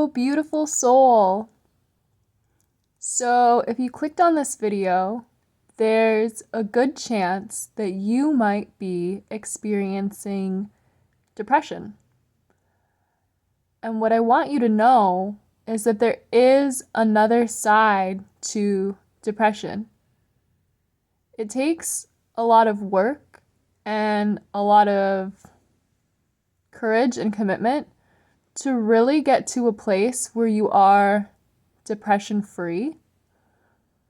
Hello, beautiful soul. So, if you clicked on this video, there's a good chance that you might be experiencing depression. And what I want you to know is that there is another side to depression. It takes a lot of work and a lot of courage and commitment to really get to a place where you are depression free,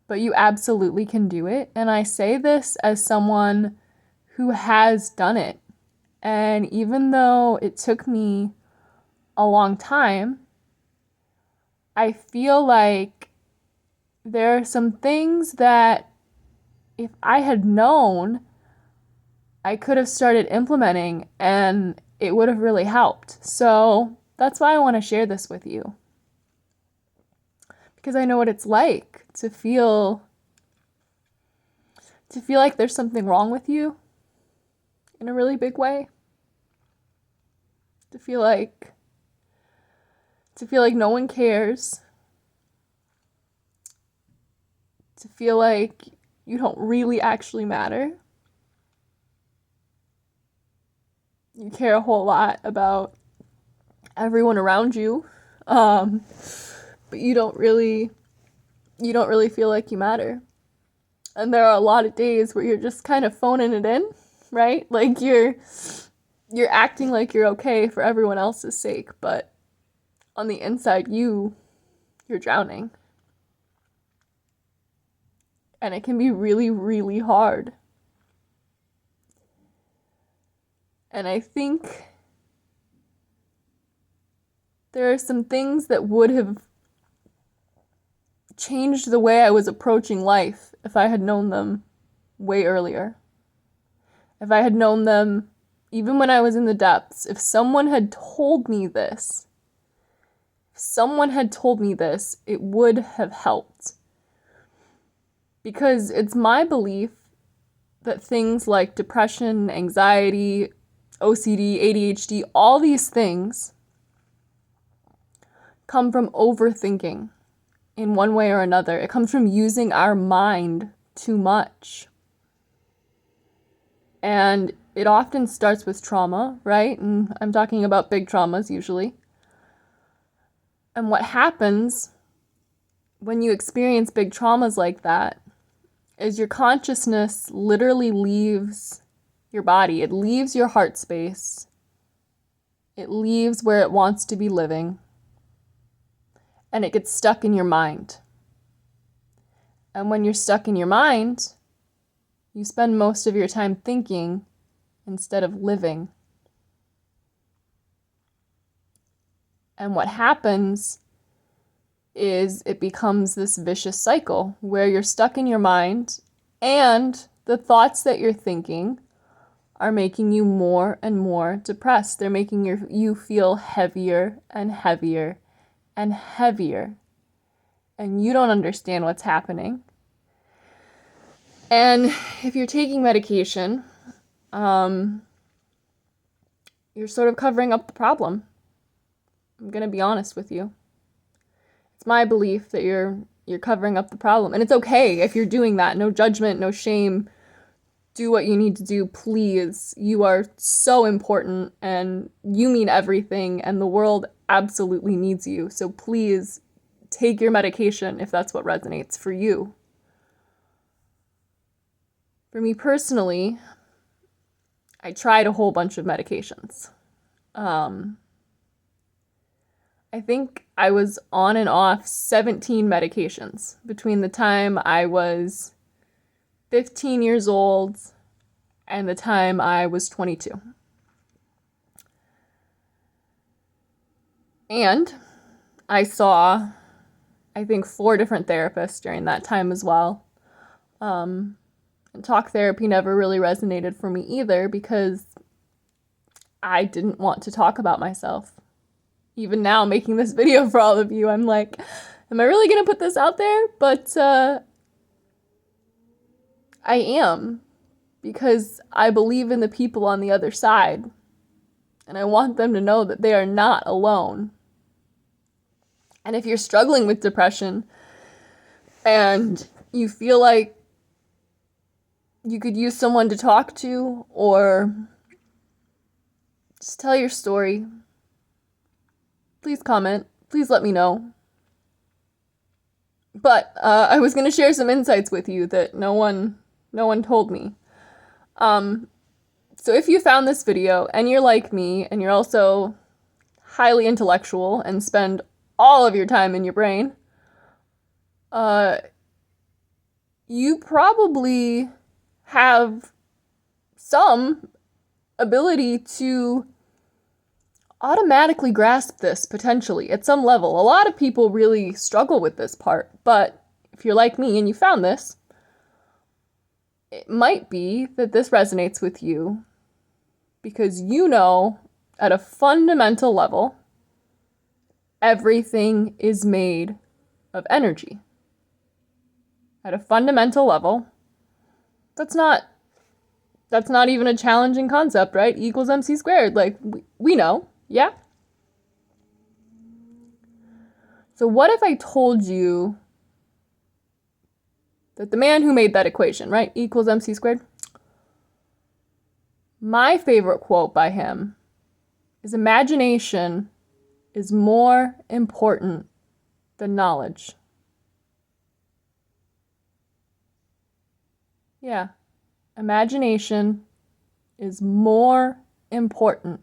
but you absolutely can do it. And I say this as someone who has done it. And even though it took me a long time, I feel like there are some things that if I had known, I could have started implementing and it would have really helped. So that's why I want to share this with you. Because I know what it's like to feel like there's something wrong with you in a really big way. To feel like no one cares. To feel like you don't really actually matter. You care a whole lot about everyone around you, but you don't really feel like you matter. And there are a lot of days where you're just kind of phoning it in, right? Like you're acting like you're okay for everyone else's sake, but on the inside you're drowning. And it can be really, really hard. And I think there are some things that would have changed the way I was approaching life if I had known them way earlier. If I had known them even when I was in the depths, if someone had told me this, it would have helped. Because it's my belief that things like depression, anxiety, OCD, ADHD, all these things come from overthinking in one way or another. It comes from using our mind too much. And it often starts with trauma, right? And I'm talking about big traumas usually. And what happens when you experience big traumas like that is your consciousness literally leaves your body. It leaves your heart space. It leaves where it wants to be living. And it gets stuck in your mind. And when you're stuck in your mind, you spend most of your time thinking instead of living. And what happens is it becomes this vicious cycle where you're stuck in your mind and the thoughts that you're thinking are making you more and more depressed. They're making you feel heavier and heavier and heavier. And you don't understand what's happening. And if you're taking medication, you're sort of covering up the problem. I'm going to be honest with you. It's my belief that you're covering up the problem. And it's okay if you're doing that. No judgment, no shame. Do what you need to do, please. You are so important and you mean everything and the world absolutely needs you. So please take your medication if that's what resonates for you. For me personally, I tried a whole bunch of medications. I think I was on and off 17 medications between the time I was 15 years old and the time I was 22. And I saw, I think, 4 different therapists during that time as well. And talk therapy never really resonated for me either because I didn't want to talk about myself. Even now, making this video for all of you, I'm like, am I really going to put this out there? But I am, because I believe in the people on the other side. And I want them to know that they are not alone. And if you're struggling with depression and you feel like you could use someone to talk to, or just tell your story, please comment. Please let me know. But I was going to share some insights with you that no one told me. So if you found this video and you're like me and you're also highly intellectual and spend all of your time in your brain, you probably have some ability to automatically grasp this potentially at some level. A lot of people really struggle with this part, but if you're like me and you found this, it might be that this resonates with you because you know at a fundamental level, everything is made of energy. At a fundamental level, that's not even a challenging concept, right? E equals MC squared. Like, we know, yeah? So what if I told you that the man who made that equation, right? E equals MC squared. My favorite quote by him is, imagination is more important than knowledge. Yeah. Imagination is more important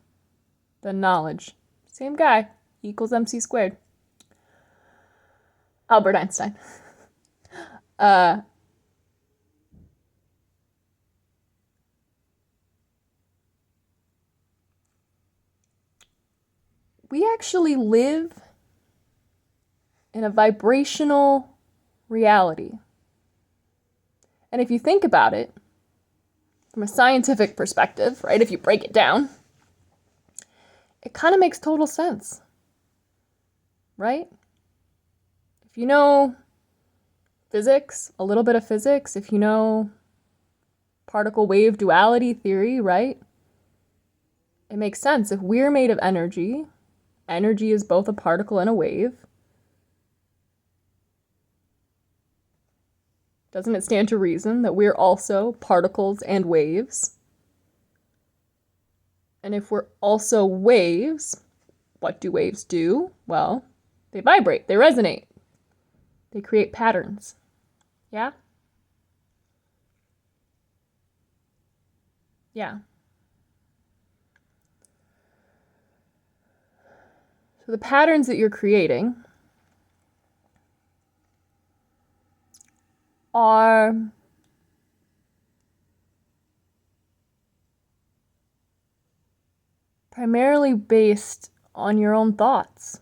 than knowledge. Same guy, E equals MC squared. Albert Einstein. We actually live in a vibrational reality. And if you think about it, from a scientific perspective, right, if you break it down, it kind of makes total sense, right? If you know physics, a little bit of physics, if you know particle wave duality theory, right, it makes sense. If we're made of energy, energy is both a particle and a wave, doesn't it stand to reason that we're also particles and waves? And if we're also waves, what do waves do? Well, they vibrate, they resonate, they create patterns. Yeah? Yeah. So the patterns that you're creating are primarily based on your own thoughts.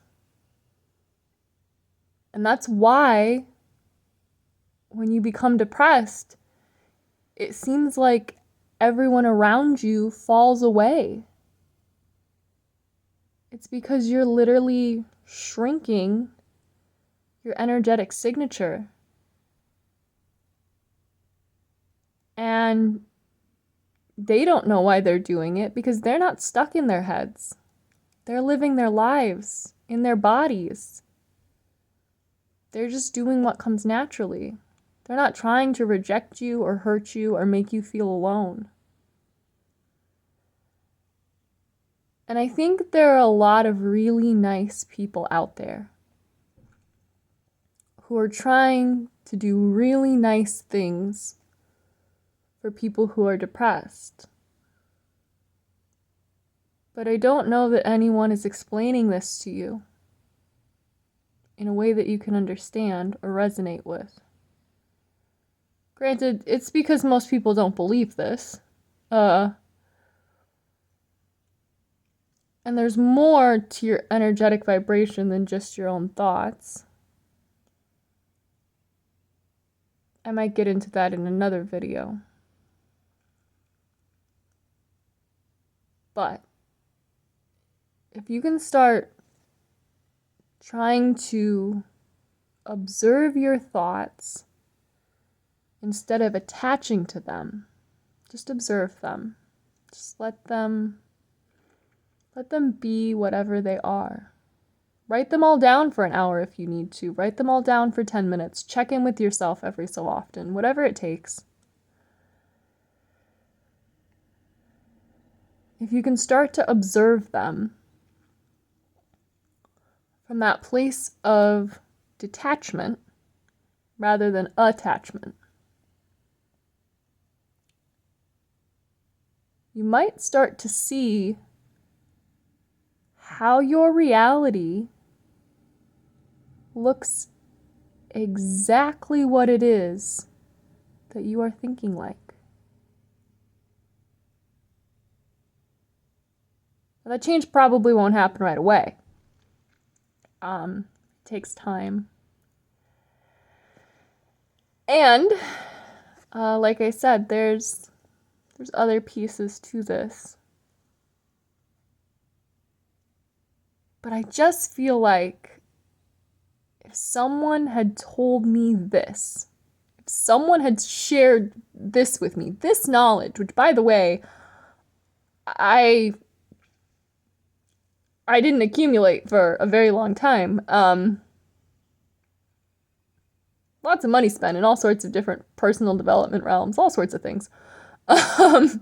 And that's why when you become depressed, it seems like everyone around you falls away. It's because you're literally shrinking your energetic signature. And they don't know why they're doing it because they're not stuck in their heads. They're living their lives in their bodies. They're just doing what comes naturally. They're not trying to reject you or hurt you or make you feel alone. And I think there are a lot of really nice people out there who are trying to do really nice things for people who are depressed. But I don't know that anyone is explaining this to you in a way that you can understand or resonate with. Granted, it's because most people don't believe this. And there's more to your energetic vibration than just your own thoughts. I might get into that in another video. But if you can start trying to observe your thoughts instead of attaching to them, just observe them. Just let them be whatever they are. Write them all down for an hour if you need to. Write them all down for 10 minutes. Check in with yourself every so often, whatever it takes. If you can start to observe them from that place of detachment rather than attachment, you might start to see how your reality looks exactly what it is that you are thinking like. Now, that change probably won't happen right away. It takes time. And like I said, there's other pieces to this. But I just feel like if someone had told me this, if someone had shared this with me, this knowledge, which by the way, I didn't accumulate for a very long time. Lots of money spent in all sorts of different personal development realms, all sorts of things. I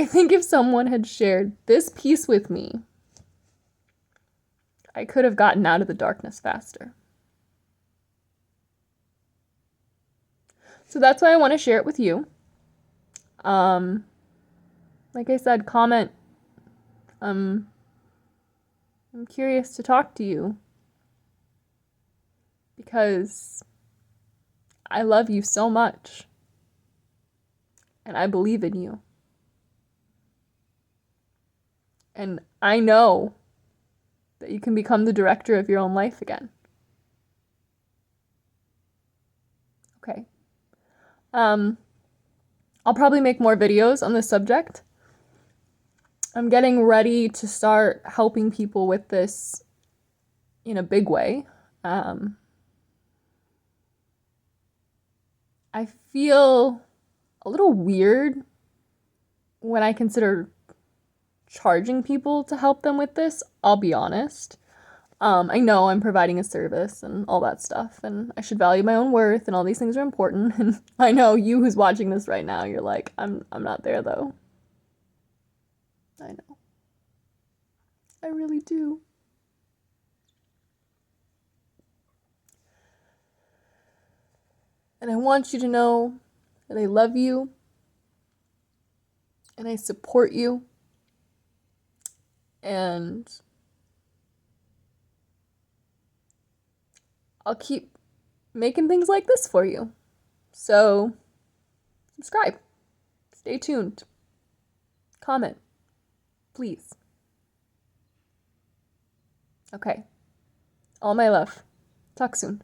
think if someone had shared this piece with me, I could have gotten out of the darkness faster. So that's why I want to share it with you. Like I said, comment. I'm curious to talk to you because I love you so much and I believe in you. And I know that you can become the director of your own life again. Okay. I'll probably make more videos on this subject. I'm getting ready to start helping people with this in a big way. I feel a little weird when I consider charging people to help them with this, I'll be honest. I know I'm providing a service and all that stuff, and I should value my own worth, and all these things are important. And I know you who's watching this right now, you're like, I'm not there though. I know. I really do. And I want you to know that I love you and I support you. And I'll keep making things like this for you. So, subscribe. Stay tuned. Comment. Please. Okay. All my love. Talk soon.